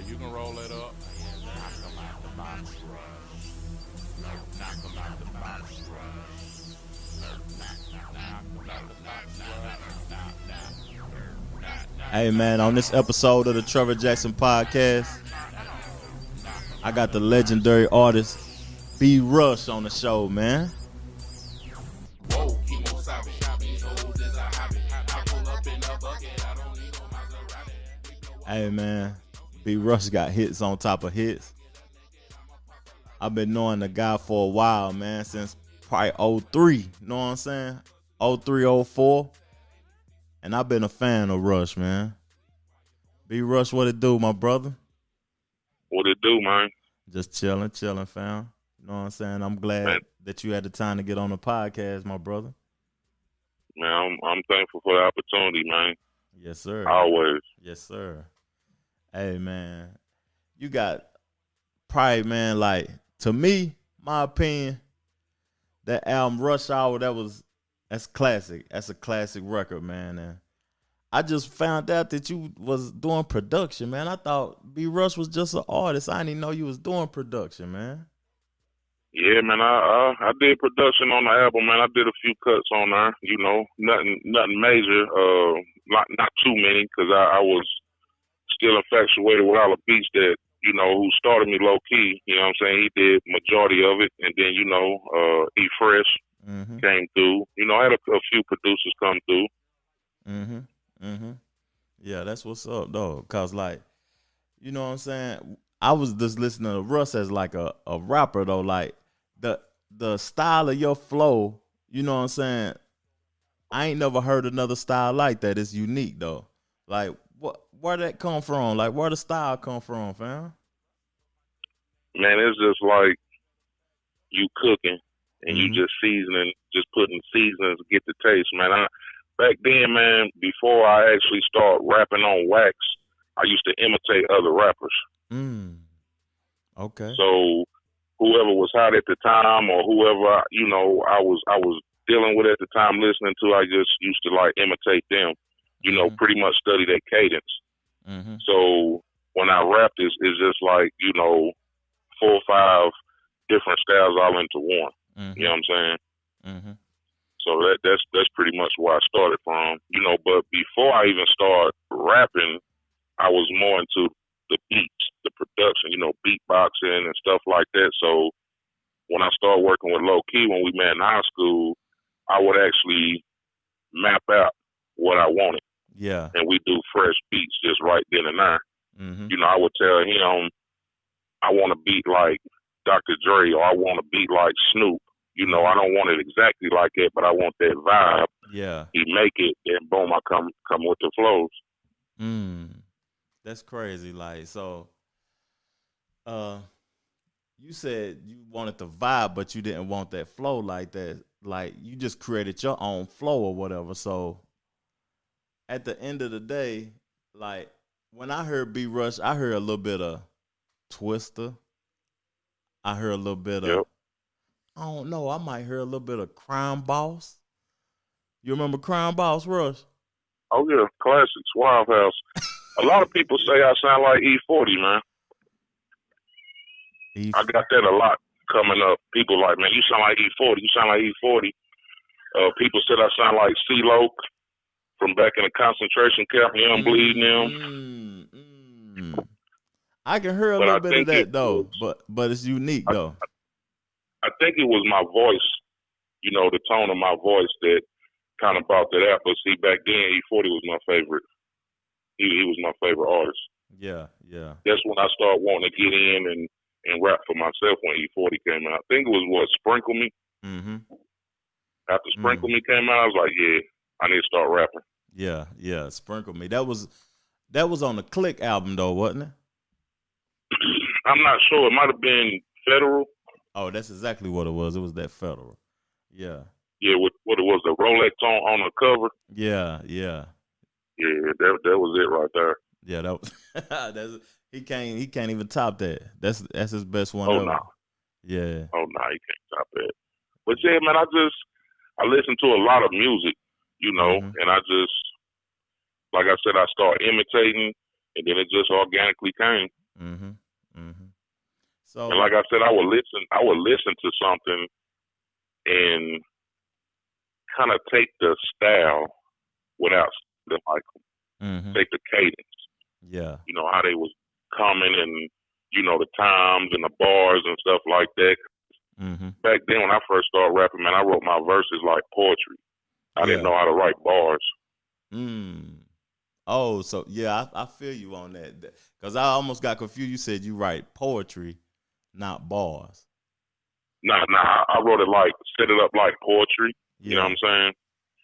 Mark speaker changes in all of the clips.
Speaker 1: You can roll it up. Knock 'em out the box rush. Knock 'em out the box rush. Knock 'em out the box rush.
Speaker 2: Hey man, on this episode of the Trevor Jackson podcast, I got the legendary artist B Rush on the show, man.
Speaker 1: Whoa, chemo savage. These hoes is a hobby. I pull up in a bucket. I don't need no Maserati.
Speaker 2: Hey man, B Rush got hits on top of hits. I've been knowing the guy for a while, man, since probably 03, you know what I'm saying? 03, 04. And I've been a fan of Rush, man. B Rush, what it do, my brother?
Speaker 3: What it do, man?
Speaker 2: Just chilling, fam. You know what I'm saying? I'm glad that you had the time to get on the podcast, my brother.
Speaker 3: Man, I'm thankful for the opportunity, man.
Speaker 2: Yes, sir.
Speaker 3: Always.
Speaker 2: Yes, sir. Hey, man. You got probably, man, like, to me, my opinion, that album Rush Hour, that's classic. That's a classic record, man. And I just found out that you was doing production, man. I thought B Rush was just an artist. I didn't even know you was doing production, man.
Speaker 3: Yeah, man. I did production on the album, man. I did a few cuts on there. You know, nothing major. Not too many, because I was still infatuated with all the beats that, you know, who started me low key. You know what I'm saying? He did majority of it, and then, you know, E Fresh came through. You know, I had a few producers come through.
Speaker 2: Yeah, that's what's up, though. Cause like, you know what I'm saying? I was just listening to Russ as like a rapper though. Like the style of your flow, you know what I'm saying? I ain't never heard another style like that. It's unique though. Like where that come from? Like where the style come from, fam?
Speaker 3: Man, it's just like you cooking and you just seasoning, just putting seasonings to get the taste, man. Back then, man, before I actually start rapping on wax, I used to imitate other rappers.
Speaker 2: Okay.
Speaker 3: So whoever was hot at the time, or whoever you know I was dealing with at the time, listening to, I just used to like imitate them. You know, pretty much study their cadence. So when I rap, it's just like, you know, 4 or 5 different styles all into one. You know what I'm saying? So that's pretty much where I started from, you know. But before I even started rapping, I was more into the beats, the production, you know, beatboxing and stuff like that. So when I started working with Low Key, when we met in high school, I would actually map out what I wanted.
Speaker 2: Yeah.
Speaker 3: And we do fresh beats just right then and there. You know, I would tell him, I want a beat like Dr. Dre, or I want a beat like Snoop. You know, I don't want it exactly like it, but I want that vibe.
Speaker 2: Yeah.
Speaker 3: He make it, and boom, I come with the flows.
Speaker 2: That's crazy. Like, so, you said you wanted the vibe, but you didn't want that flow like that. Like, you just created your own flow or whatever. So, at the end of the day, like, when I heard B Rush, I heard a little bit of Twister. I heard a little bit of, I don't know, I might hear a little bit of Crime Boss. You remember Crime Boss, Rush?
Speaker 3: Oh, yeah, classics, Wild House. A lot of people say I sound like E40, man. I got that a lot coming up. People like, man, you sound like E40. You sound like E40. People said I sound like C-Lo from back in the concentration camp, Young Bleeding them.
Speaker 2: I can hear a little bit of that, though, but it's unique, though.
Speaker 3: I think it was my voice, you know, the tone of my voice that kind of brought that out. But see, back then, E40 was my favorite. He was my favorite artist.
Speaker 2: Yeah.
Speaker 3: That's when I started wanting to get in and rap for myself when E40 came out. I think it was Sprinkle Me. After Sprinkle Me came out, I was like, yeah, I need to start rapping.
Speaker 2: Yeah, Sprinkle Me. That was on the Click album, though, wasn't it?
Speaker 3: I'm not sure. It might have been Federal.
Speaker 2: Oh, that's exactly what it was. It was that Federal. Yeah.
Speaker 3: Yeah, what it was, the Rolex on the cover.
Speaker 2: Yeah.
Speaker 3: Yeah, that was it right there.
Speaker 2: Yeah, that was he can't even top that. That's his best one
Speaker 3: ever.
Speaker 2: No. Yeah.
Speaker 3: Oh no, he can't top that. But yeah, man, I listen to a lot of music, you know, and I just, like I said, I started imitating, and then it just organically came.
Speaker 2: Mm-hmm. Mm-hmm.
Speaker 3: And
Speaker 2: So,
Speaker 3: like I said, I would listen to something and kind of take the style without the like
Speaker 2: mm-hmm.
Speaker 3: take the cadence.
Speaker 2: Yeah.
Speaker 3: You know how they was coming and the times and the bars and stuff like that.
Speaker 2: Mm-hmm.
Speaker 3: Back then when I first started rapping, man, I wrote my verses like poetry. I didn't
Speaker 2: Yeah.
Speaker 3: know how to write bars.
Speaker 2: Mm. Oh, so yeah, I feel you on that. Because I almost got confused. You said you write poetry, not bars.
Speaker 3: Nah, I wrote it like set it up like poetry. You know
Speaker 2: Yeah.
Speaker 3: what I'm saying?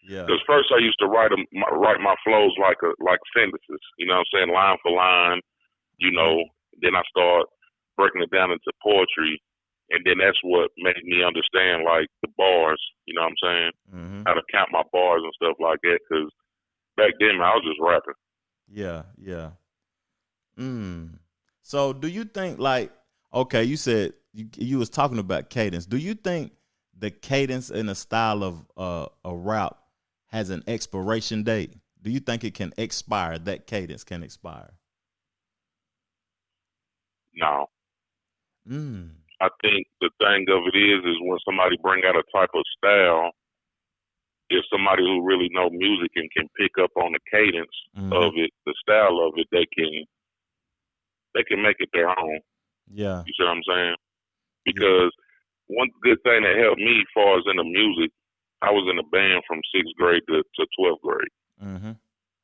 Speaker 2: Yeah.
Speaker 3: Because first I used to write my flows like sentences. You know what I'm saying? Line for line.
Speaker 2: Mm-hmm.
Speaker 3: Then I start breaking it down into poetry, and then that's what made me understand like the bars. You know what I'm saying?
Speaker 2: Mm-hmm.
Speaker 3: How to count my bars and stuff like that. Because back then, man, I was just rapping.
Speaker 2: Yeah. Yeah. Mm. So do you think like okay, you said you was talking about cadence. Do you think the cadence and the style of a rap has an expiration date? Do you think it can expire? That cadence can expire?
Speaker 3: No,
Speaker 2: Mm.
Speaker 3: I think the thing of it is when somebody bring out a type of style, if somebody who really know music and can pick up on the cadence
Speaker 2: Mm-hmm.
Speaker 3: of it, the style of it, they can make it their own.
Speaker 2: Yeah.
Speaker 3: You see what I'm saying?
Speaker 2: Yeah.
Speaker 3: Because one good thing that helped me as far as in the music, I was in a band from 6th grade to 12th grade.
Speaker 2: Mm-hmm.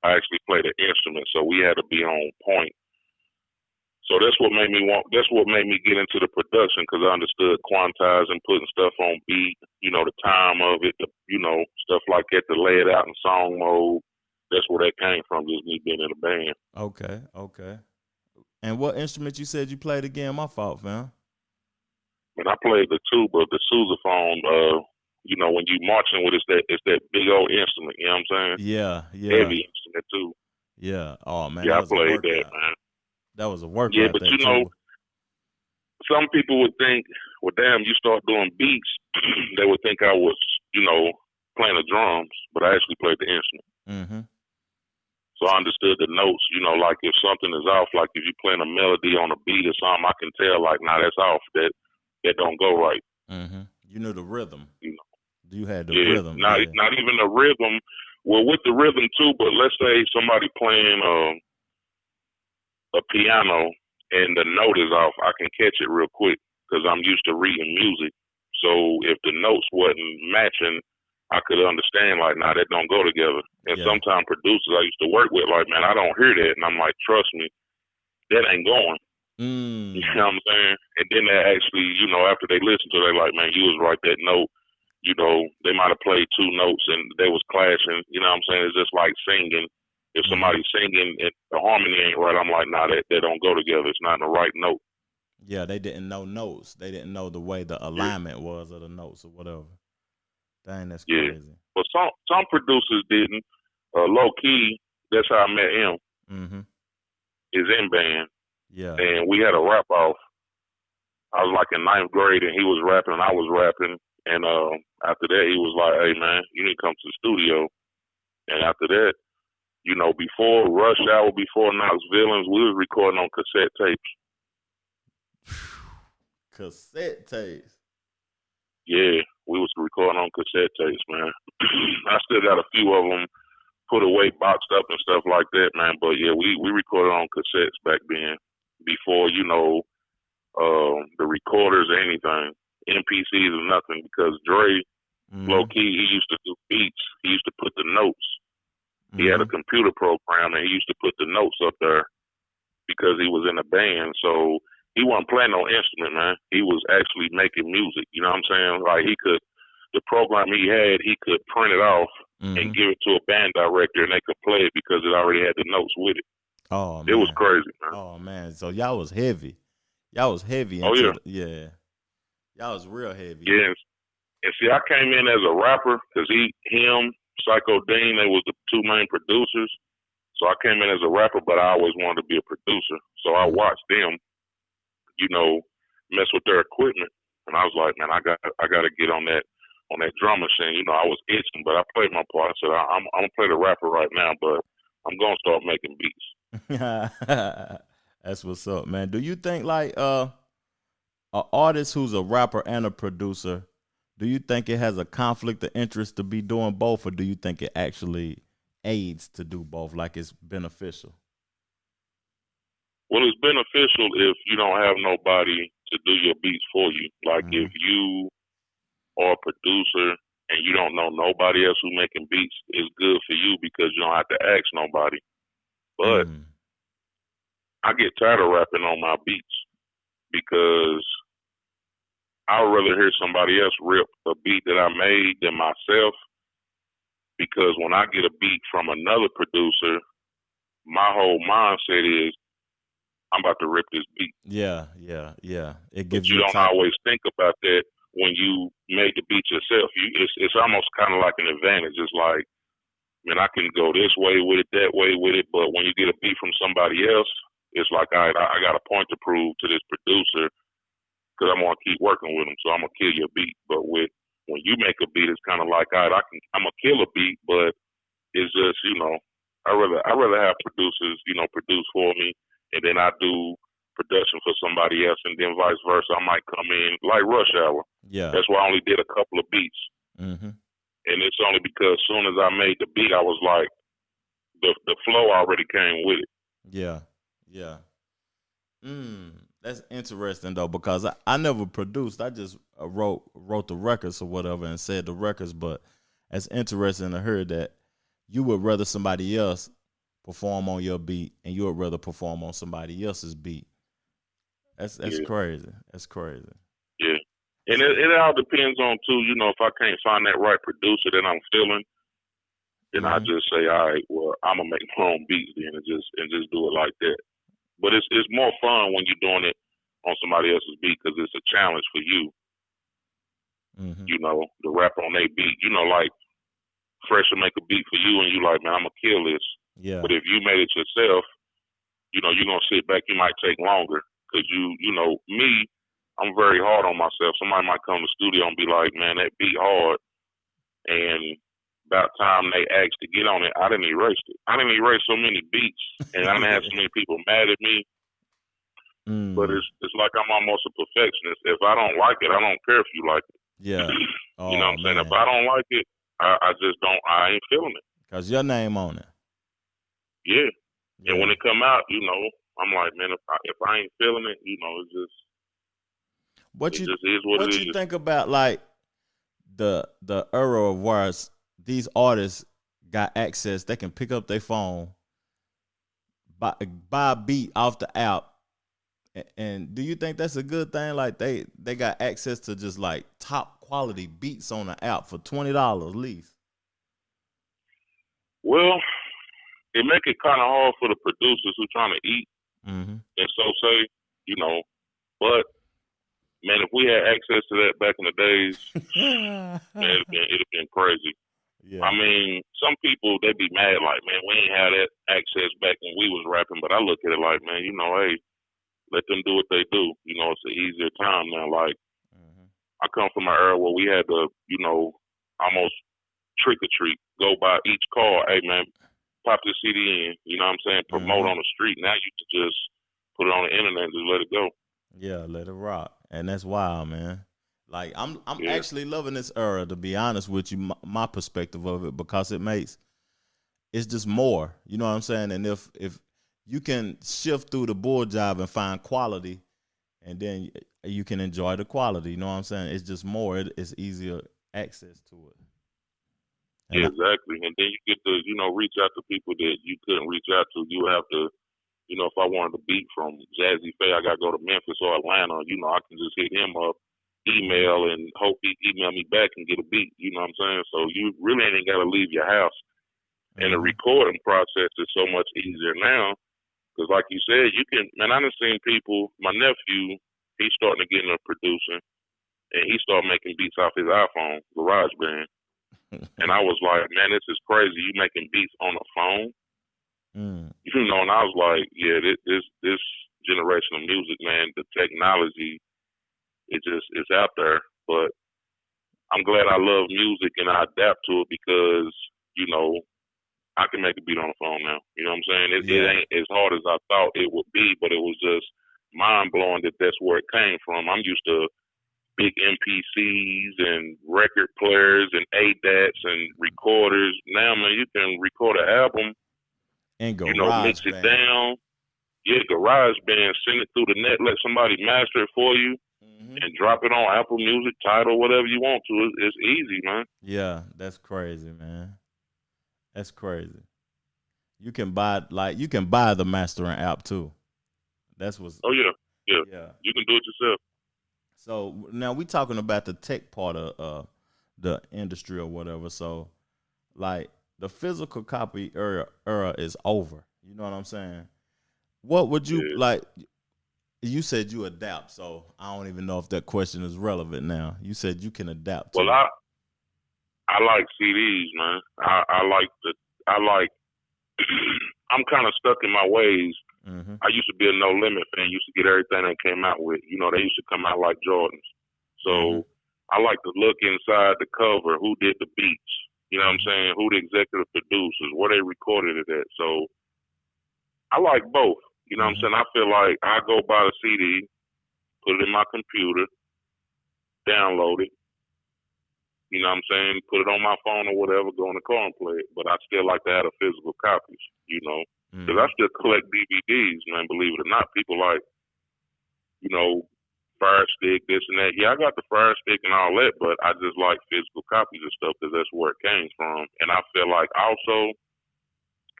Speaker 3: I actually played an instrument, so we had to be on point. So that's what made me get into the production because I understood quantizing, putting stuff on beat, the time of it, stuff like that to lay it out in song mode. That's where that came from, just me being in a band.
Speaker 2: Okay. Okay. And what instrument you said you played again? My fault, fam.
Speaker 3: And I played the tuba, the sousaphone. When you marching with it's that big old instrument. You know what I'm saying?
Speaker 2: Yeah. Yeah.
Speaker 3: Heavy instrument too.
Speaker 2: Yeah. Oh man, that
Speaker 3: Yeah, I
Speaker 2: was a
Speaker 3: played that,
Speaker 2: workout.
Speaker 3: man.
Speaker 2: That was a
Speaker 3: Yeah,
Speaker 2: workout.
Speaker 3: but
Speaker 2: That tuba.
Speaker 3: some people would think, well, damn, you start doing beats, they would think I was, playing the drums, but I actually played the instrument.
Speaker 2: Mm-hmm.
Speaker 3: So I understood the notes, like if something is off, like if you're playing a melody on a beat or something, I can tell, like, nah, that's off. That don't go right.
Speaker 2: Mm-hmm. You knew the rhythm.
Speaker 3: You know?
Speaker 2: You had the
Speaker 3: Yeah,
Speaker 2: rhythm.
Speaker 3: not
Speaker 2: Yeah.
Speaker 3: not even the rhythm. Well, with the rhythm too, but let's say somebody playing a piano and the note is off, I can catch it real quick because I'm used to reading music. So if the notes wasn't matching, I could understand like, nah, that don't go together. And
Speaker 2: Yeah.
Speaker 3: sometimes producers I used to work with, like, man, I don't hear that, and I'm like, trust me, that ain't going.
Speaker 2: Mm.
Speaker 3: You know what I'm saying? And then they actually, after they listen to it, they like, man, you was right, that note. They might have played two notes and they was clashing. You know what I'm saying? It's just like singing. If somebody's singing and the harmony ain't right, I'm like, nah, that don't go together. It's not in the right note.
Speaker 2: Yeah, they didn't know notes. They didn't know the way the alignment was of the notes or whatever. Dang, that's crazy.
Speaker 3: But some producers didn't. Low key, that's how I met him.
Speaker 2: Mm-hmm.
Speaker 3: Is in band.
Speaker 2: Yeah.
Speaker 3: And we had a rap off. I was like in 9th grade and he was rapping and I was rapping. And after that, he was like, hey, man, you need to come to the studio. And after that, before Rush Hour, before Knox Villains, we was recording on cassette tapes.
Speaker 2: Cassette tapes.
Speaker 3: Yeah, we was recording on cassette tapes, man. I still got a few of them put away, boxed up and stuff like that, man. But yeah, we recorded on cassettes back then before, the recorders or anything. MPCs or nothing because Dre, low key, he used to do beats. He used to put the notes. He had a computer program and he used to put the notes up there because he was in a band. So he wasn't playing no instrument, man. He was actually making music. You know what I'm saying? Like the program he had, he could print it off and give it to a band director and they could play it because it already had the notes with it.
Speaker 2: Oh, man.
Speaker 3: It was crazy, man.
Speaker 2: Oh, man. So y'all was heavy. Y'all was heavy.
Speaker 3: Oh, yeah.
Speaker 2: Yeah. Y'all was real heavy.
Speaker 3: Yeah. And see, I came in as a rapper because him, Psycho Dean, they was the two main producers. So I came in as a rapper, but I always wanted to be a producer. So I watched them, mess with their equipment, and I was like, man, I got to get on that drum machine. I was itching, but I played my part. I said, I'm gonna play the rapper right now, but I'm gonna start making beats.
Speaker 2: That's what's up, man. Do you think like an artist who's a rapper and a producer, do you think it has a conflict of interest to be doing both, or do you think it actually aids to do both, like it's beneficial?
Speaker 3: Well, it's beneficial if you don't have nobody to do your beats for you. Like if you are a producer and you don't know nobody else who making beats, it's good for you because you don't have to ask nobody. But I get tired of rapping on my beats because I'd rather hear somebody else rip a beat that I made than myself, because when I get a beat from another producer, my whole mindset is I'm about to rip this beat.
Speaker 2: Yeah. It gives
Speaker 3: but you don't always think about that when you made the beat yourself. It's almost kind of like an advantage. It's like, man, I can go this way with it, that way with it, but when you get a beat from somebody else, it's like, all right, I got a point to prove to this producer because I'm gonna keep working with him, so I'm gonna kill your beat. But when you make a beat, it's kind of like, all right, I'm gonna kill a beat, but it's just, I rather have producers, produce for me, and then I do production for somebody else, and then vice versa. I might come in like Rush Hour.
Speaker 2: Yeah,
Speaker 3: that's why I only did a couple of beats, and it's only because as soon as I made the beat, I was like, the flow already came with it.
Speaker 2: Yeah. That's interesting though, because I never produced. I just wrote the records or whatever and said the records. But it's interesting to hear that you would rather somebody else perform on your beat and you would rather perform on somebody else's beat. That's crazy. That's crazy.
Speaker 3: Yeah. And it all depends on too, if I can't find that right producer that I'm feeling, then I just say, all right, well, I'm gonna make my own beats then and just do it like that. But it's more fun when you're doing it on somebody else's beat because it's a challenge for you. To rap on their beat. Like Fresh will make a beat for you and you like, man, I'm gonna kill this.
Speaker 2: Yeah.
Speaker 3: But if you made it yourself, you're gonna sit back. You might take longer because me, I'm very hard on myself. Somebody might come to the studio and be like, man, that beat hard, and about time they asked to get on it, I didn't erase it. I didn't erase so many beats, and I didn't have so many people mad at me. But it's like I'm almost a perfectionist. If I don't like it, I don't care if you like it.
Speaker 2: Yeah. Oh,
Speaker 3: you know what I'm saying? If I don't like it, I just don't. I ain't feeling it.
Speaker 2: Cause your name on it.
Speaker 3: Yeah. And when it come out, I'm like, man, if I ain't feeling it, it's just.
Speaker 2: What
Speaker 3: it
Speaker 2: you
Speaker 3: just is what it
Speaker 2: you
Speaker 3: is.
Speaker 2: think about like the era of where these artists got access? They can pick up their phone, buy a beat off the app. And do you think that's a good thing? Like they got access to just like top quality beats on the app for $20 at least.
Speaker 3: Well, it make it kind of hard for the producers who trying to eat, and so say, But man, if we had access to that back in the days, man, it'd have been crazy.
Speaker 2: Yeah.
Speaker 3: I mean, some people they be mad like, man, we ain't had that access back when we was rapping. But I look at it like, man, hey. Let them do what they do. It's an easier time now. Like, I come from an era where we had to, almost trick or treat, go by each car. Hey, man, pop this CD in. You know what I'm saying? Promote on the street. Now you can just put it on the internet and just let it go.
Speaker 2: Yeah, let it rock. And that's wild, man. Like, I'm actually loving this era, to be honest with you, my perspective of it, because it's just more. You know what I'm saying? And if you can shift through the bull job and find quality, and then you can enjoy the quality. You know what I'm saying? It's just more. It's easier access to it.
Speaker 3: And exactly. And then you get to, reach out to people that you couldn't reach out to. You have to, if I wanted a beat from Jazzy Faye, I got to go to Memphis or Atlanta. I can just hit him up, email, and hope he email me back and get a beat. You know what I'm saying? So you really ain't got to leave your house. And the recording process is so much easier now. Because like you said, I done seen people, my nephew, he's starting to get into producing, and he started making beats off his iPhone, GarageBand. And I was like, man, this is crazy. You making beats on a phone? And I was like, yeah, this generation of music, man, the technology, it's out there. But I'm glad I love music and I adapt to it because, I can make a beat on the phone now. You know what I'm saying? It ain't as hard as I thought it would be, but it was just mind blowing that that's where it came from. I'm used to big MPCs and record players and ADATs and recorders. Now, man, you can record an album
Speaker 2: and
Speaker 3: mix it down. Yeah, GarageBand, send it through the net, let somebody master it for you, and drop it on Apple Music, Tidal, whatever you want to. It's easy, man.
Speaker 2: Yeah, that's crazy, man. That's crazy. You can buy the mastering app too. That's what's.
Speaker 3: Oh yeah. You can do it yourself.
Speaker 2: So now we talking about the tech part of the industry or whatever. So like the physical copy era is over. You know what I'm saying? What would you like? You said you adapt, so I don't even know if that question is relevant now. You said you can adapt.
Speaker 3: Well, I like CDs, man. I like. I'm kind of stuck in my ways. I used to be a No Limit fan. Used to get everything they came out with. They used to come out like Jordans. So I like to look inside the cover. Who did the beats? You know what I'm saying? Who the executive producers? Where they recorded it at? So I like both. You know what I'm saying? I feel like I go buy the CD, put it in my computer, download it. You know what I'm saying? Put it on my phone or whatever, go in the car and play it. But I still like to have the physical copies, because I still collect DVDs, man, believe it or not. People like, Fire Stick, this and that. Yeah, I got the Fire Stick and all that, but I just like physical copies of stuff because that's where it came from. And I feel like also,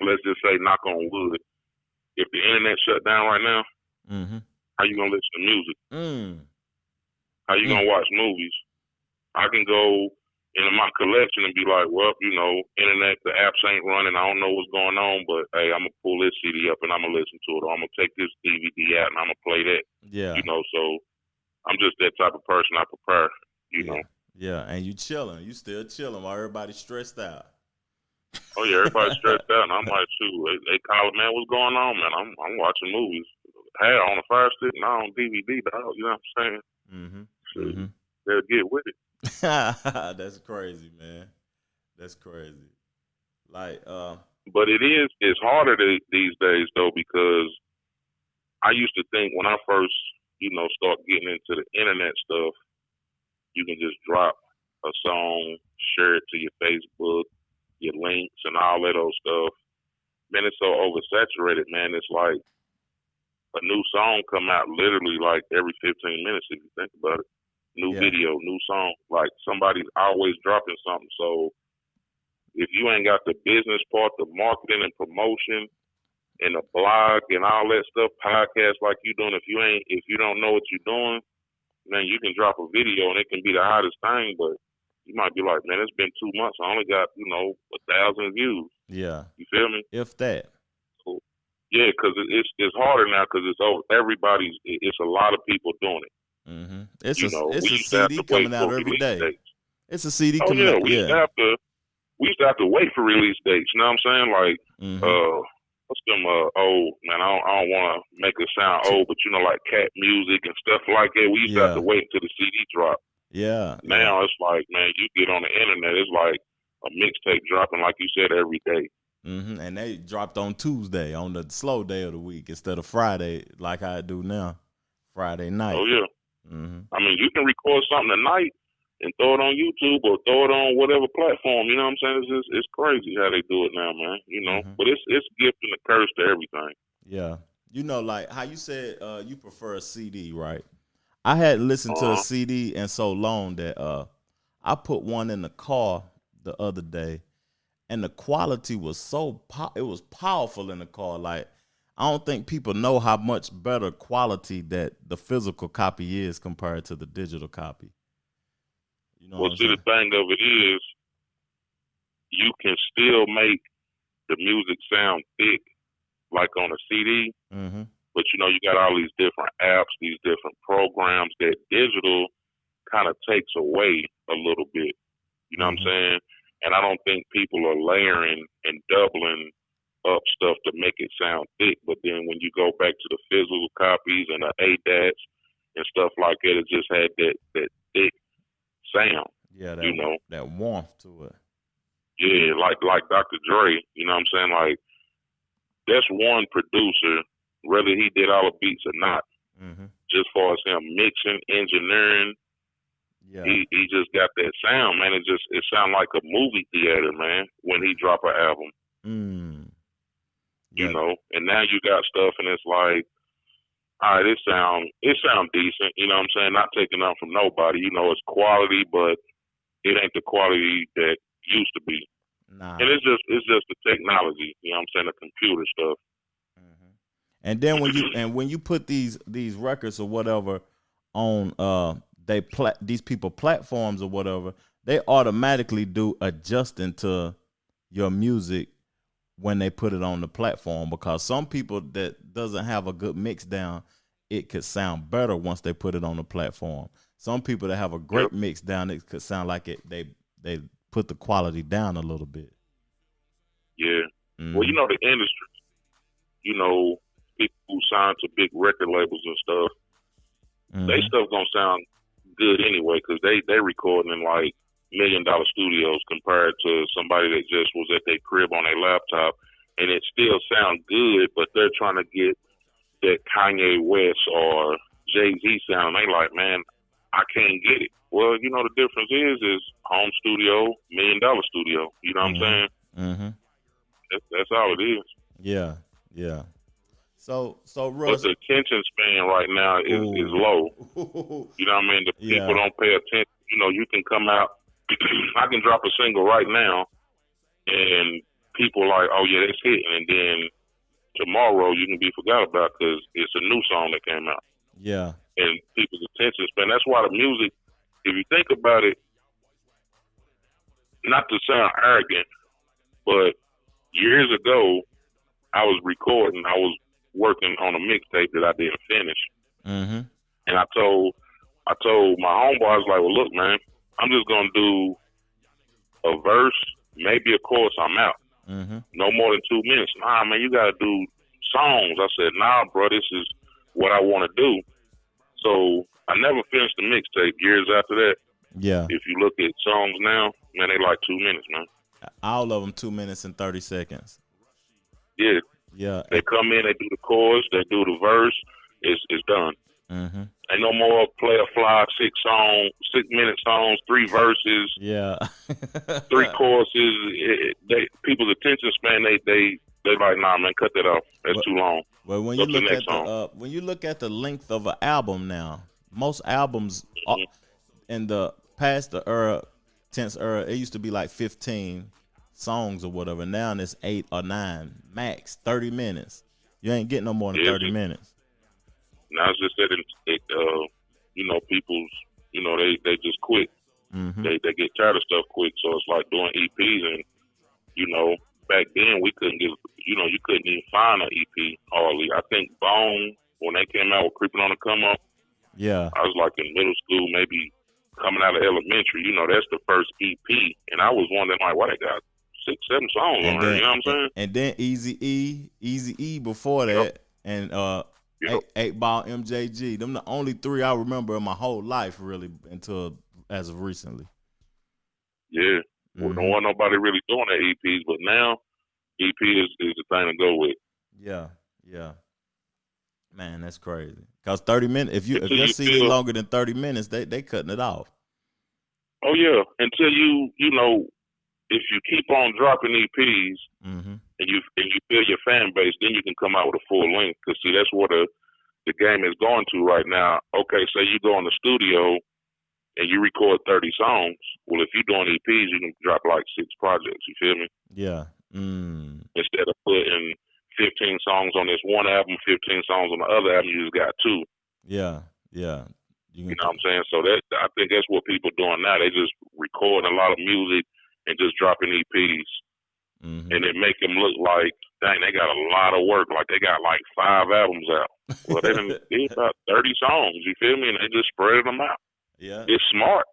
Speaker 3: let's just say, knock on wood, if the internet shut down right now, how you going to listen to music? How you going to watch movies? I can go into my collection and be like, well, internet, the apps ain't running. I don't know what's going on, but hey, I'm going to pull this CD up and I'm going to listen to it. Or I'm going to take this DVD out and I'm going to play that.
Speaker 2: Yeah.
Speaker 3: So I'm just that type of person. I prepare, know.
Speaker 2: Yeah, and you chilling. You still chilling while everybody's stressed out.
Speaker 3: Oh, yeah, everybody's stressed out. And I'm like, shoot, they call it, man, what's going on, man? I'm watching movies. Hey, on a Fire Stick, not on DVD, dog. You know what I'm saying? They'll get with it.
Speaker 2: That's crazy, man. That's crazy. Like,
Speaker 3: but it's harder these days though, because I used to think when I first, start getting into the internet stuff, you can just drop a song, share it to your Facebook, your links, and all that old stuff. Man, it's so oversaturated, man. It's like a new song come out literally like every 15 minutes if you think about it. New video, new song. Like somebody's always dropping something. So if you ain't got the business part, the marketing and promotion, and the blog and all that stuff, podcasts like you doing, if you don't know what you're doing, man, you can drop a video and it can be the hottest thing, but you might be like, man, it's been 2 months. I only got 1,000 views.
Speaker 2: Yeah.
Speaker 3: You feel me?
Speaker 2: If that.
Speaker 3: So, yeah, because it's harder now because it's a lot of people doing it.
Speaker 2: It's a CD coming out every day.
Speaker 3: Dates.
Speaker 2: It's a CD coming out.
Speaker 3: We used to have to wait for release dates. You know what I'm saying? Like, what's them old, man? I don't want to make it sound old, but like Cat Music and stuff like that. We used to have to wait until the CD drop.
Speaker 2: Yeah.
Speaker 3: Now it's like, man, you get on the internet, it's like a mixtape dropping, like you said, every day.
Speaker 2: And they dropped on Tuesday, on the slow day of the week, instead of Friday, like I do now, Friday night.
Speaker 3: Oh yeah. I mean, you can record something tonight and throw it on YouTube or throw it on whatever platform. You know what I'm saying? It's crazy how they do it now, man. But it's gift and a curse to everything.
Speaker 2: Yeah. Like how you said you prefer a CD, right? I hadn't listened to a CD in so long that I put one in the car the other day, and the quality was it was powerful in the car. Like, I don't think people know how much better quality that the physical copy is compared to the digital copy.
Speaker 3: Well, see, the thing of it is, you can still make the music sound thick, like on a CD, but you got all these different apps, these different programs that digital kind of takes away a little bit. You know what I'm saying? And I don't think people are layering and doubling up stuff to make it sound thick. But then when you go back to the physical copies and the ADATs and stuff like that, it just had that thick sound.
Speaker 2: Yeah, that warmth to it.
Speaker 3: Yeah, like Dr. Dre, you know what I'm saying? Like, that's one producer, whether he did all the beats or not, just far as him mixing, engineering, he just got that sound, man. It sounds like a movie theater, man, when he drop an album. You know, and now you got stuff and it's like, all right, it sound decent, you know what I'm saying? Not taking up from nobody, you know, it's quality, but it ain't the quality that used to be.
Speaker 2: Nah.
Speaker 3: And it's just the technology, you know what I'm saying, the computer stuff.
Speaker 2: And then when you put these records or whatever on these people platforms or whatever, they automatically do adjusting to your music when they put it on the platform, because some people that doesn't have a good mix down, it could sound better once they put it on the platform. Some people that have a great mix down, it could sound like they put the quality down a little bit.
Speaker 3: Yeah. Well, you know, the industry, you know, people who sign to big record labels and stuff, they stuff gonna sound good anyway, because they recording in like $1 million studios compared to somebody that just was at their crib on their laptop, and it still sound good, but they're trying to get that Kanye West or Jay-Z sound. They like, man, I can't get it. Well, you know, the difference is home studio, $1 million studio. You know what I'm saying? That's all it is.
Speaker 2: Yeah. So
Speaker 3: But
Speaker 2: Russ,
Speaker 3: the attention span right now is low. You know what I mean? The people don't pay attention. You know, you can come out, I can drop a single right now, and people like, oh yeah, that's hitting, and then tomorrow you can be forgot about because it's a new song that came out.
Speaker 2: Yeah.
Speaker 3: And people's attention span. That's why the music, if you think about it, not to sound arrogant, but years ago, I was recording, I was working on a mixtape that I didn't finish. And I told my homeboy, I was like, well, look, man, I'm just going to do a verse, maybe a chorus, I'm out. No more than 2 minutes. Nah, man, you got to do songs. I said, nah, bro, this is what I want to do. So I never finished the mixtape years after that.
Speaker 2: Yeah.
Speaker 3: If you look at songs now, man, they like 2 minutes, man.
Speaker 2: All of them 2 minutes and 30 seconds.
Speaker 3: Yeah.
Speaker 2: Yeah.
Speaker 3: They come in, they do the chorus, they do the verse, it's done. Ain't no more play a fly 6 minute songs, 3 verses,
Speaker 2: yeah,
Speaker 3: 3 choruses. People's attention span, they like, nah, man, cut that off. That's too long.
Speaker 2: Well, when you look at the length of an album now, most albums in the past tense era, it used to be like 15 songs or whatever. Now it's 8 or 9 max, 30 minutes. You ain't getting no more than 30 minutes.
Speaker 3: Now it's just that you know, people's, you know, they just quit. They get tired of stuff quick, so it's like doing EPs. And you know, back then we couldn't get, you know, you couldn't even find an EP hardly. I think Bone, when they came out with Creeping on the Come Up, I was like in middle school, maybe coming out of elementary. You know, that's the first EP, and I was wondering like, why they got 6, 7 songs on there? You know what I'm saying?
Speaker 2: And then Easy E before that, and 8 Ball MJG. Them the only 3 I remember in my whole life, really, until as of recently. Yeah.
Speaker 3: Well, don't want nobody really doing that EPs, but now EP is the thing to go with.
Speaker 2: Yeah. Man, that's crazy. Cause 30 minutes, if your CD longer than 30 minutes, they cutting it off.
Speaker 3: Oh yeah, until you know, if you keep on dropping EPs and you build your fan base, then you can come out with a full length. Cause see, that's what the game is going to right now. Okay, say you go in the studio and you record 30 songs. Well, if you're doing EPs, you can drop like 6 projects. You feel me?
Speaker 2: Yeah.
Speaker 3: Instead of putting 15 songs on this one album, 15 songs on the other album, you just got 2.
Speaker 2: Yeah.
Speaker 3: You know what I'm saying? So I think that's what people are doing now. They just record a lot of music and just dropping EPs. And it make them look like, dang, they got a lot of work. Like they got like 5 albums out. Well, they did about 30 songs. You feel me? And they just spread them out.
Speaker 2: Yeah.
Speaker 3: It's smart.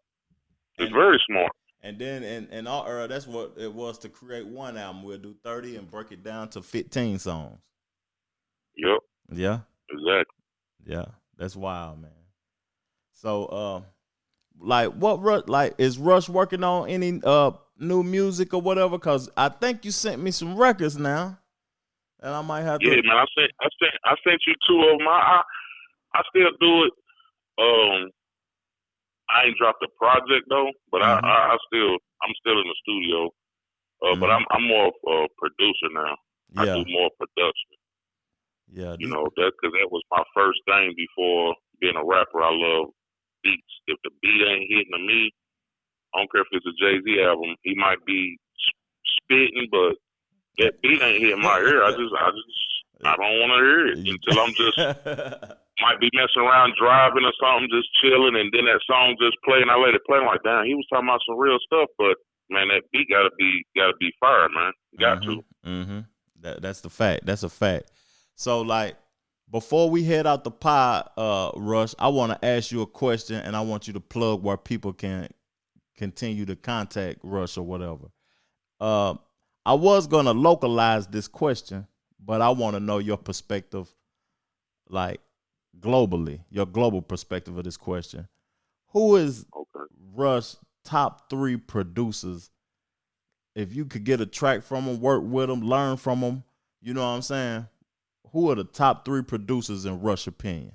Speaker 3: It's very smart.
Speaker 2: And then in our era, that's what it was to create one album. We'll do 30 and break it down to 15 songs.
Speaker 3: Yep.
Speaker 2: Yeah.
Speaker 3: Exactly.
Speaker 2: Yeah. That's wild, man. So, is Rush working on any new music or whatever? Cause I think you sent me some records now, and I might have to.
Speaker 3: Yeah, man. I sent you 2 of them. I still do it. I ain't dropped a project though, but
Speaker 2: Mm-hmm.
Speaker 3: I'm still in the studio. But I'm more of a producer now. I
Speaker 2: Yeah.
Speaker 3: do more production.
Speaker 2: Yeah.
Speaker 3: You know, because that was my first thing before being a rapper. I love beats. If the beat ain't hitting to me, I don't care if it's a Jay-Z album. He might be spitting, but that beat ain't hitting my ear. I don't want to hear it until I'm just might be messing around driving or something, just chilling, and then that song just play, and I let it play. I'm like, damn, he was talking about some real stuff, but man, that beat gotta be fire, man. Got to.
Speaker 2: Mm-hmm. That's the fact. That's a fact. So, like, before we head out the pod, Rush, I want to ask you a question, and I want you to plug where people can continue to contact Rush or whatever. I was gonna localize this question, but I want to know your perspective, like globally, your global perspective of this question. Who is Rush's top 3 producers? If you could get a track from them, work with them, learn from them, you know what I'm saying? Who are the top 3 producers in Rush's opinion?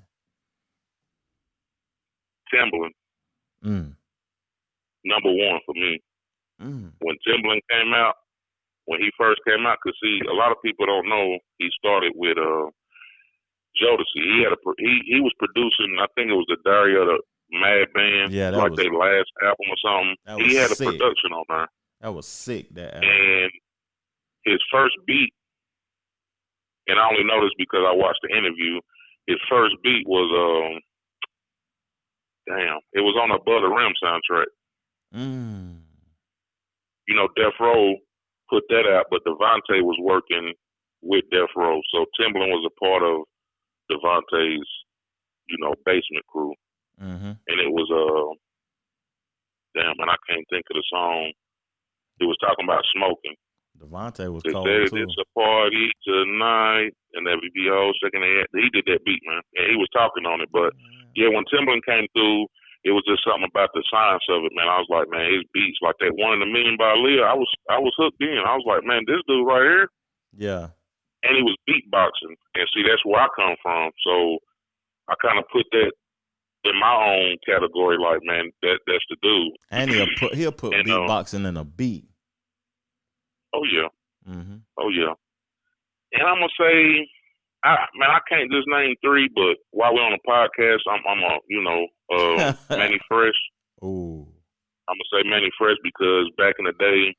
Speaker 3: Timbaland. Number 1 for me. When Timbaland came out, when he first came out, because see, a lot of people don't know he started with Jodeci. He was producing. I think it was the Diary of the Mad Band, like their last album or something. He had a production on there.
Speaker 2: That was sick. That album.
Speaker 3: And his first beat, and I only know this because I watched the interview. His first beat was it was on a Above the Rim soundtrack. You know, Death Row put that out, but Devontae was working with Death Row, so Timbaland was a part of Devontae's, basement crew. And it was I can't think of the song. It was talking about smoking.
Speaker 2: Devontae was
Speaker 3: they
Speaker 2: cold
Speaker 3: said
Speaker 2: too.
Speaker 3: It's a party tonight, and every whole second he did that beat, man, and he was talking on it. But yeah, when Timbaland came through, it was just something about the science of it, man. I was like, man, his beats, like that One in a Million by Aaliyah, I was hooked in. I was like, man, this dude right here.
Speaker 2: Yeah.
Speaker 3: And he was beatboxing, and see, that's where I come from. So I kind of put that in my own category, like, man, that's the dude.
Speaker 2: And he'll put beatboxing in a beat.
Speaker 3: Oh yeah. Oh yeah. And I'm gonna say, I can't just name 3, but while we're on the podcast, I'm Manny Fresh.
Speaker 2: Ooh.
Speaker 3: I'm gonna say Manny Fresh because back in the day,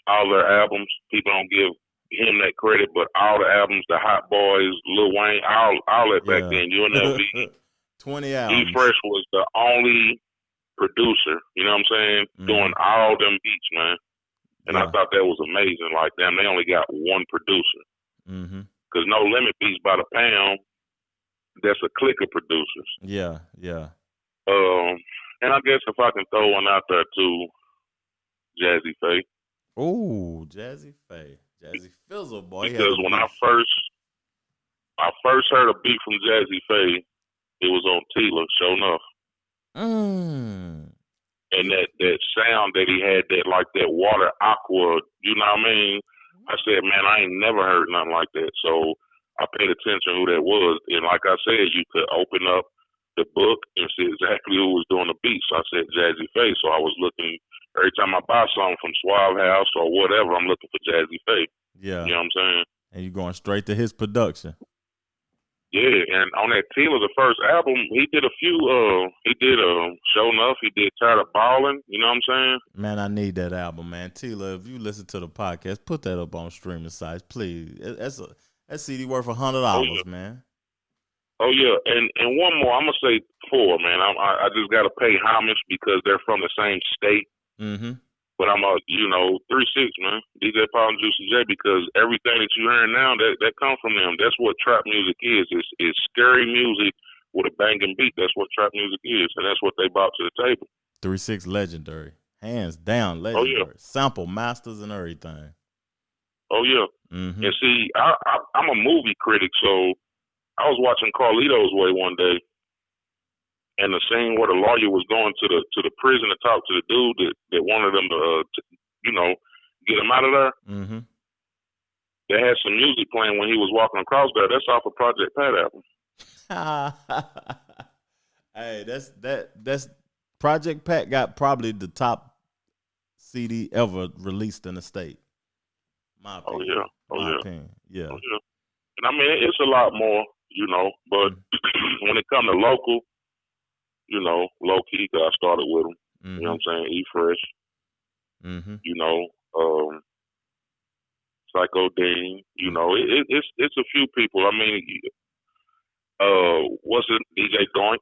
Speaker 3: all their albums, people don't give him that credit, but all the albums, the Hot Boys, Lil Wayne, all that back then, UNLV,
Speaker 2: 20 albums.
Speaker 3: E Fresh was the only producer, you know what I'm saying, doing all them beats, man. And I thought that was amazing. Like, damn, they only got 1 producer. Because No Limit beats by the pound, that's a clique of producers.
Speaker 2: Yeah.
Speaker 3: And I guess if I can throw one out there too, Jazzy Faye.
Speaker 2: Ooh, Jazzy Faye. Jazzy Fizzle, boy.
Speaker 3: Because when I first heard a beat from Jazzy Faye, it was on Tila, sure enough. And that sound that he had, that water aqua, you know what I mean? I said, man, I ain't never heard nothing like that. So I paid attention who that was. And like I said, you could open up the book and see exactly who was doing the beat. So I said Jazzy Faye. So I was looking, every time I buy something from Suave House or whatever, I'm looking for Jazzy Faye.
Speaker 2: Yeah.
Speaker 3: You know what I'm saying?
Speaker 2: And you're going straight to his production.
Speaker 3: Yeah, and on that Tila, the first album, he did a few, Show Enough, he did Tired of Ballin', you know what I'm saying?
Speaker 2: Man, I need that album, man. Tila, if you listen to the podcast, put that up on streaming sites, please. That CD worth $100, man.
Speaker 3: Oh, yeah, and one more, I'm going to say 4, man. I just got to pay homage because they're from the same state. But I'm 3-6, man. DJ Paul and Juicy J, because everything that you're hearing now, that comes from them. That's what trap music is. It's scary music with a banging beat. That's what trap music is, and that's what they brought to the table.
Speaker 2: 3-6 legendary. Hands down legendary.
Speaker 3: Oh, yeah.
Speaker 2: Sample masters and everything.
Speaker 3: Oh, yeah. And see, I'm a movie critic, so I was watching Carlito's Way one day, and the scene where the lawyer was going to the prison to talk to the dude that wanted them to get him out of there.
Speaker 2: Mm-hmm.
Speaker 3: They had some music playing when he was walking across there. That's off a Project Pat album.
Speaker 2: Hey, that's Project Pat got probably the top CD ever released in the state. My opinion. My opinion. Yeah.
Speaker 3: Oh, yeah. And I mean, it's a lot more, but when it comes to local, low key, I started with them.
Speaker 2: Mm-hmm.
Speaker 3: You know what I'm saying? E-Fresh.
Speaker 2: Mm-hmm.
Speaker 3: Psycho Dean. It's a few people. I mean, what's it? DJ Doink.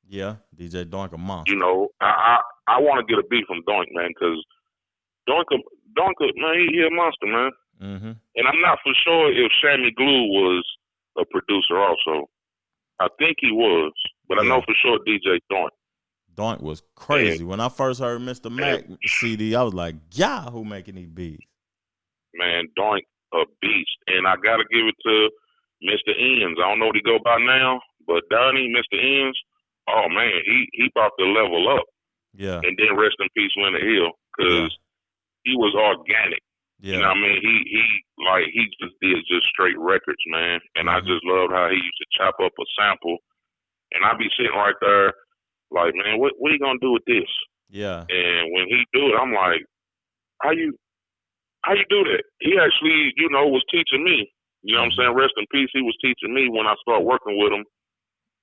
Speaker 2: Yeah, DJ Doink a monster.
Speaker 3: I want to get a beat from Doink, man, because Doink, man, he a monster, man.
Speaker 2: Mm-hmm.
Speaker 3: And I'm not for sure if Sammy Glue was a producer also. I think he was, but I know for sure DJ Doink.
Speaker 2: Doink was crazy. When I first heard Mr. Mac CD, I was like, yeah, who making these beats?
Speaker 3: Man, Doink, a beast. And I got to give it to Mr. Ends. I don't know what he go by now, but Donnie, Mr. Ends, oh, man, he brought the level up.
Speaker 2: Yeah.
Speaker 3: And then rest in peace, Leonard Hill, because he was organic.
Speaker 2: Yeah.
Speaker 3: You know what I mean? He just did just straight records, man. And I just loved how he used to chop up a sample. And I'd be sitting right there like, man, what are you going to do with this?
Speaker 2: Yeah.
Speaker 3: And when he do it, I'm like, how you do that? He actually, was teaching me. You know what I'm saying? Rest in peace. He was teaching me when I started working with him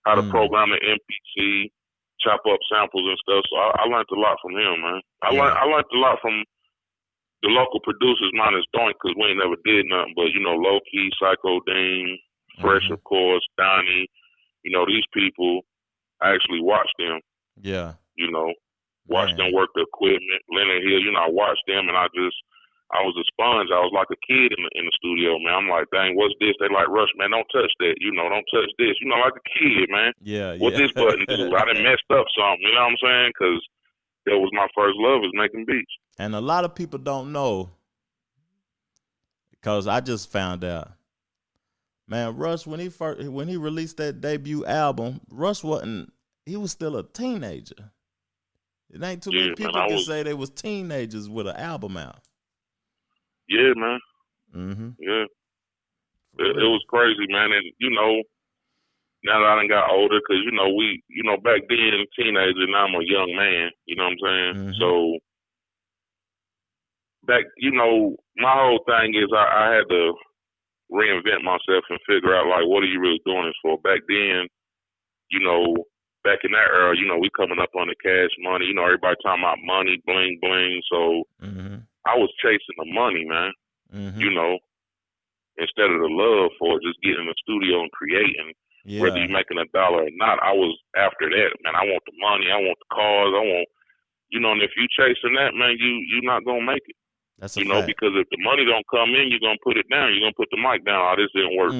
Speaker 3: how to program the MPC, chop up samples and stuff. So I learned a lot from him, man. I learned a lot from the local producers, minus Doink, because we ain't never did nothing. But, Low Key, Psycho Dean, Fresh, of course, Donnie, these people, I actually watched them.
Speaker 2: Yeah.
Speaker 3: Watched them work the equipment. Leonard Hill, I watched them, and I was a sponge. I was like a kid in the studio, man. I'm like, dang, what's this? They like, Rush, man, don't touch that. Don't touch this. Like a kid, man.
Speaker 2: Yeah.
Speaker 3: What this button do? I done messed up something, you know what I'm saying? Because that was my first love, is making beats.
Speaker 2: And a lot of people don't know, because I just found out. Man, Rush, when he released that debut album, Rush he was still a teenager. It ain't too many people can say they was teenagers with an album out.
Speaker 3: Yeah, man.
Speaker 2: Mm-hmm.
Speaker 3: Yeah. It was crazy, man. And, now that I done got older, because, back then, teenager, now I'm a young man. You know what I'm saying?
Speaker 2: Mm-hmm.
Speaker 3: So, back, my whole thing is I had to reinvent myself and figure out, like, what are you really doing this for? Back then, back in that era, we coming up on the cash money. Everybody talking about money, bling, bling. So I was chasing the money, man. Instead of the love for just getting in the studio and creating, whether you're making $1 or not. I was after that, man. I want the money. I want the cars. I want, and if you chasing that, man, you're not going to make it.
Speaker 2: That's a fact.
Speaker 3: Because if the money don't come in, you're going to put it down. You're going to put the mic down. Oh, this didn't work.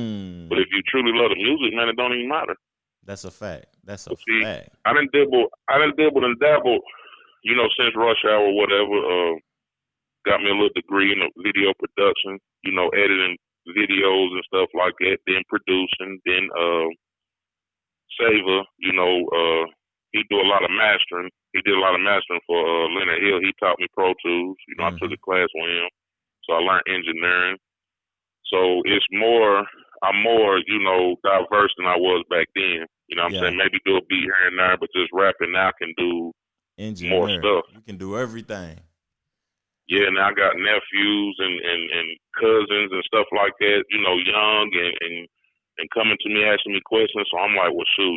Speaker 3: But if you truly love the music, man, it don't even matter.
Speaker 2: That's a fact. That's a fact.
Speaker 3: I done dibble and dabble, since Rush Hour or whatever. Got me a little degree in video production, editing videos and stuff like that, then producing, then Saver, he do a lot of mastering. He did a lot of mastering for Leonard Hill. He taught me Pro Tools. I took a class with him. So I learned engineering. So I'm more, diverse than I was back then. You know what I'm saying? Maybe do a beat here and there, but just rapping now can do more stuff.
Speaker 2: You can do everything.
Speaker 3: Yeah, now I got nephews and cousins and stuff like that, young and coming to me asking me questions. So I'm like, well, shoot,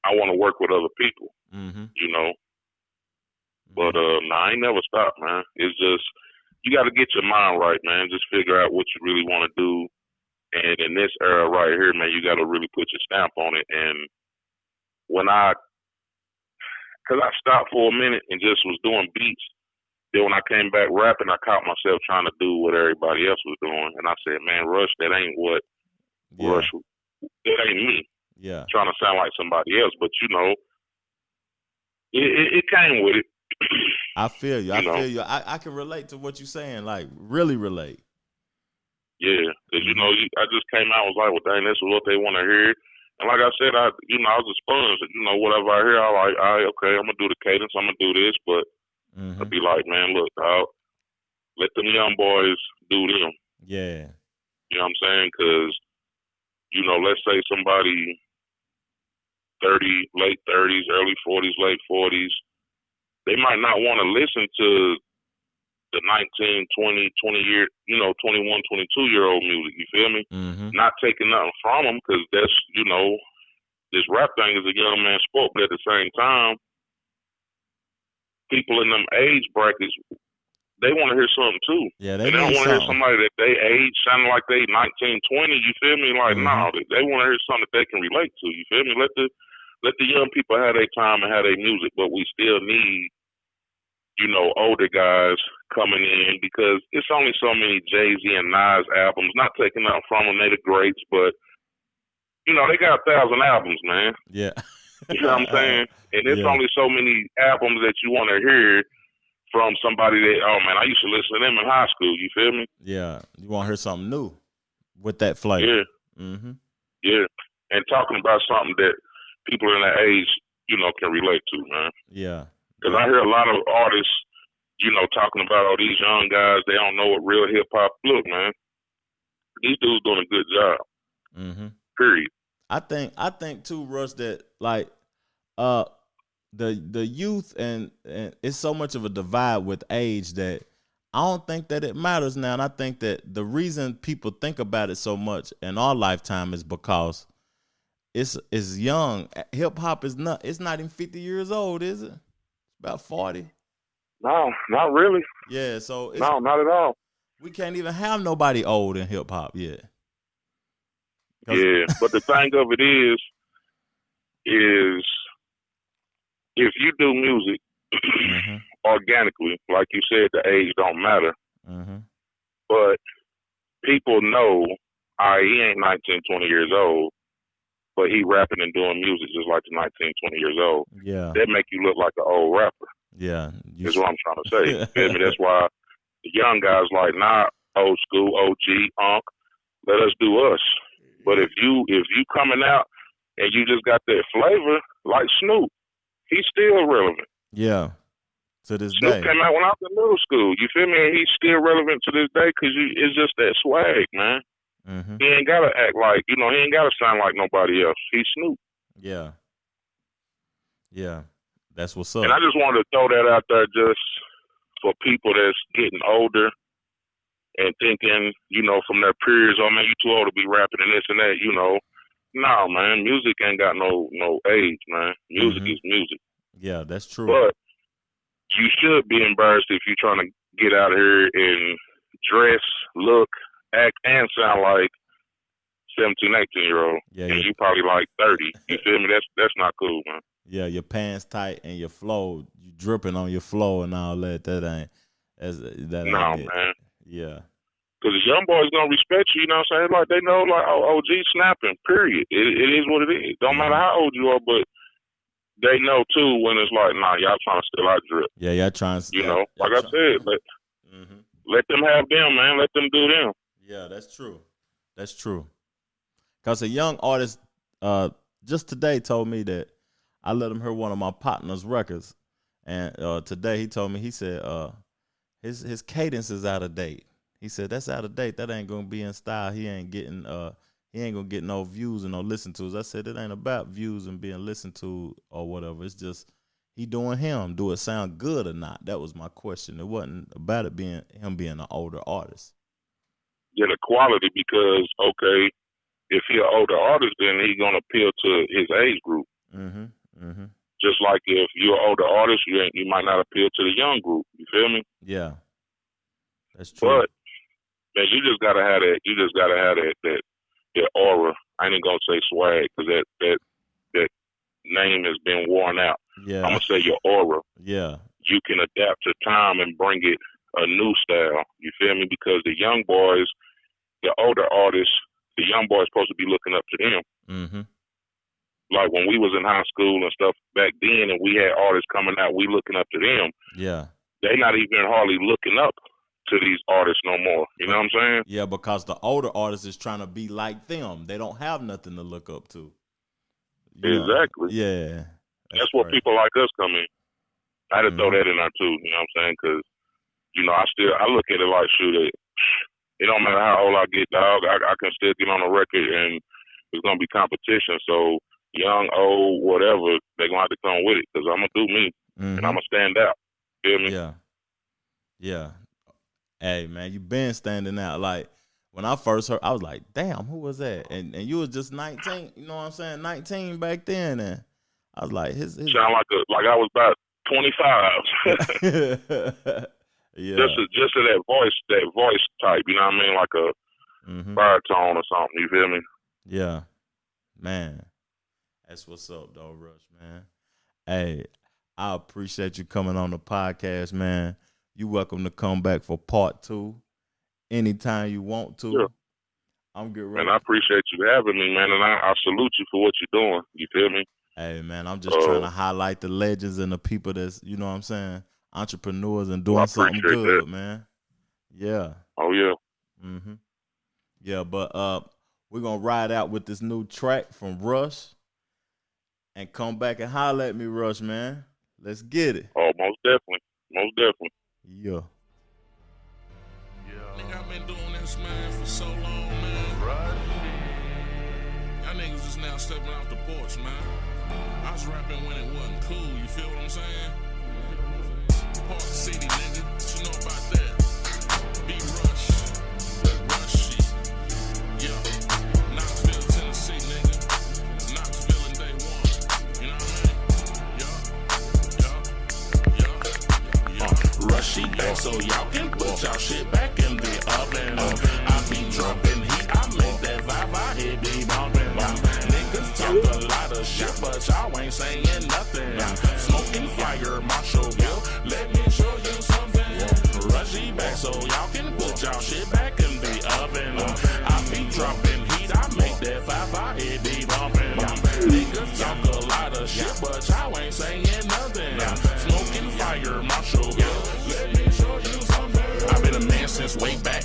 Speaker 3: I want to work with other people, But I ain't never stopped, man. It's just, you got to get your mind right, man. Just figure out what you really want to do. And in this era right here, man, you got to really put your stamp on it. And because I stopped for a minute and just was doing beats. Then when I came back rapping, I caught myself trying to do what everybody else was doing. And I said, man, Rush, that ain't what Rush, that ain't me.
Speaker 2: Yeah.
Speaker 3: Trying to sound like somebody else. But, it came with it.
Speaker 2: I feel you. I feel you. I can relate to what you're saying, like really relate.
Speaker 3: Yeah, because, I just came out and was like, well, dang, this is what they want to hear. And like I said, I was a sponge. Whatever I hear, okay, I'm going to do the cadence. I'm going to do this. But I'd be like, man, look, dog, let them young boys do them.
Speaker 2: Yeah.
Speaker 3: You know what I'm saying? Because, you know, let's say somebody 30, late 30s, early 40s, late 40s, they might not want to listen to the 19, 20, 20 year, you know, 21, 22-year-old music. You feel me? Not taking nothing from them, because that's, you know, this rap thing is a young man's sport, but at the same time, people in them age brackets, they want to hear something too.
Speaker 2: Yeah,
Speaker 3: they don't want to hear somebody that they age sounding like they 19, 20. You feel me? Like, no, they want to hear something that they can relate to. You feel me? Let the young people have their time and have their music, but we still need, you know, older guys coming in, because it's only so many Jay-Z and Nas albums. Not taking nothing from them, they the greats, but you know, they got 1,000 albums, man.
Speaker 2: Yeah.
Speaker 3: You know what I'm saying? And there's only so many albums that you want to hear from somebody that, oh man, I used to listen to them in high school. You feel me?
Speaker 2: Yeah. You want to hear something new with that flavor.
Speaker 3: Yeah. Yeah. And talking about something that people in that age, you know, can relate to, man.
Speaker 2: Yeah.
Speaker 3: Because I hear a lot of artists, you know, talking about all these young guys, they don't know what real hip hop look, man. These dudes doing a good job. Period.
Speaker 2: I think too, Russ, that like the youth and it's so much of a divide with age that I don't think that it matters now. And I think that the reason people think about it so much in our lifetime is because it's young. Hip hop is not even 50 years old, is it? It's about 40.
Speaker 3: No, not really.
Speaker 2: Yeah, so
Speaker 3: no, not at all.
Speaker 2: We can't even have nobody old in hip hop yet.
Speaker 3: Yeah, but the thing of it is if you do music organically, like you said, the age don't matter. But people know, all right, he ain't 19, 20 years old, but he rapping and doing music just like the 19, 20 years old.
Speaker 2: Yeah.
Speaker 3: That make you look like an old rapper.
Speaker 2: Yeah.
Speaker 3: That's what I'm trying to say. Feel me? That's why the young guys like, nah, old school, OG, Unk, let us do us. But if you coming out and you just got that flavor, like Snoop, he's still relevant.
Speaker 2: Yeah, to this
Speaker 3: Snoop
Speaker 2: day.
Speaker 3: came out when I was in middle school. You feel me? And he's still relevant to this day because it's just that swag, man. He ain't got to act like, you know, he ain't got to sound like nobody else. He's Snoop.
Speaker 2: Yeah. Yeah, that's what's up.
Speaker 3: And I just wanted to throw that out there just for people that's getting older and thinking, you know, from their peers, oh, man, you too old to be rapping and this and that, you know. No, man, music ain't got no age, man. Music is music.
Speaker 2: Yeah, that's true.
Speaker 3: But you should be embarrassed if you're trying to get out here and dress, look, act, and sound like 17, 18-year-old.
Speaker 2: Yeah,
Speaker 3: and you probably like 30. You feel me? That's not cool, man.
Speaker 2: Yeah, your pants tight and your flow, you dripping on your flow and all that. That ain't it.
Speaker 3: Man.
Speaker 2: Yeah.
Speaker 3: Because the young boys gonna respect you, you know what I'm saying? Like, they know, like, oh, OG snapping, period. It is what it is. Don't matter how old you are, but they know, too, when it's like, nah, y'all trying to steal our drip.
Speaker 2: Yeah, y'all trying to.
Speaker 3: You know, like I said, let them have them, man. Let them do them.
Speaker 2: Yeah, that's true. That's true. Because a young artist just today told me that I let him hear one of my partner's records. And today he told me, he said, his cadence is out of date. He said, that's out of date. That ain't gonna be in style. He ain't gonna get no views and no listen tos. I said, it ain't about views and being listened to or whatever. It's just he doing him. Do it sound good or not? That was my question. It wasn't about it being him being an older artist.
Speaker 3: Yeah, the quality, because okay, if he an older artist, then he gonna appeal to his age group. Just like if you're an older artist, you might not appeal to the young group. You feel me?
Speaker 2: Yeah, that's true.
Speaker 3: But man, you just gotta have that. You just gotta have that aura. I ain't gonna say swag, because that name has been worn out.
Speaker 2: Yeah,
Speaker 3: I'm gonna say your aura.
Speaker 2: Yeah,
Speaker 3: you can adapt to time and bring it a new style. You feel me? Because the young boys, the older artists, the young boys supposed to be looking up to them. Like when we was in high school and stuff back then, and we had artists coming out, we looking up to them.
Speaker 2: Yeah,
Speaker 3: they not even hardly looking up to these artists no more. You know what I'm saying?
Speaker 2: Yeah, because the older artist is trying to be like them. They don't have nothing to look up to.
Speaker 3: Exactly.
Speaker 2: Yeah.
Speaker 3: That's where people like us come in. I had to throw that in there too. You know what I'm saying? Because I look at it like, shoot, it don't matter how old I get, dog. I can still get on the record, and it's gonna be competition. So young, old, whatever, they're gonna have to come with it because I'm gonna do me, and I'm gonna stand out. Feel me?
Speaker 2: Yeah. Hey, man, you been standing out. Like, when I first heard, I was like, damn, who was that? And you was just 19, you know what I'm saying? 19 back then. And I was like, his
Speaker 3: sound like I was about 25.
Speaker 2: Yeah.
Speaker 3: Just that voice type, you know what I mean? Like a baritone or something, you feel me?
Speaker 2: Yeah. Man. That's what's up, though, Rush, man. Hey, I appreciate you coming on the podcast, man. You welcome to come back for part 2 anytime you want to.
Speaker 3: Sure.
Speaker 2: I'm getting ready.
Speaker 3: Man, I appreciate you having me, man, and I salute you for what you're doing. You feel me?
Speaker 2: Hey, man, I'm just trying to highlight the legends and the people that's, you know what I'm saying, entrepreneurs and doing something good, that. Man. Yeah.
Speaker 3: Oh, yeah.
Speaker 2: Yeah, but we're going to ride out with this new track from Rush and come back and holler at me, Rush, man. Let's get it.
Speaker 3: Oh, most definitely. Most definitely.
Speaker 2: Yeah.
Speaker 4: Nigga, I've been doing this, man, for so long, man. Right. Y'all niggas just now stepping off the porch, man. I was rapping when it wasn't cool, you feel what I'm saying? Park City, nigga, what you know about that? Be Rush, Rushy, yeah. Knoxville, Tennessee, nigga. Knoxville in day one, you know what I mean? Yeah. Rushy back so y'all can put y'all shit back in the oven. I be dropping heat, I make that vibe, I hear be bumping. Niggas talk a lot of shit, but y'all ain't saying nothing. Smoking fire, Marshallville, let me show you something. Rushy back so y'all can put y'all shit back in the oven. I be dropping heat, I make that vibe, I hear be bumping. Niggas talk a lot of shit, but y'all ain't saying nothing. Smoking fire, Marshallville, let me show you something. I've been a man since way back.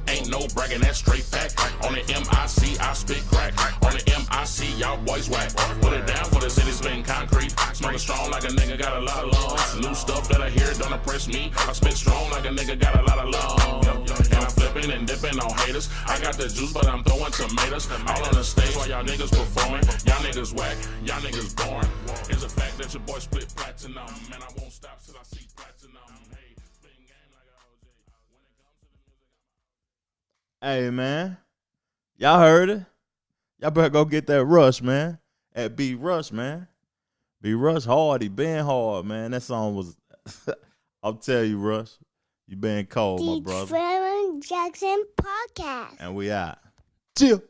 Speaker 4: Ain't no bragging, that's straight fact. On the MIC, I spit crack. On the MIC, y'all boys whack. Put it down for the city, spin concrete. Smoking strong like a nigga got a lot of lungs. New stuff that I hear don't impress me. I spit strong like a nigga got a lot of lungs. And I'm flipping and dipping on haters. I got the juice, but I'm throwing tomatoes. All on the stage while y'all niggas performing. Y'all niggas whack, y'all niggas boring. It's a fact that your boy split platinum. Man, I won't stop till I see platinum. Hey, spin game like a OJ. When it comes to the music,
Speaker 2: Hey, man. Y'all heard it. Y'all better go get that Rush, man. At B Rush, man. B Rush hard. He been hard, man. That song was, I'll tell you, Rush, you been cold, my brother.
Speaker 5: The Trevor Jackson Podcast.
Speaker 2: And we out. Chill.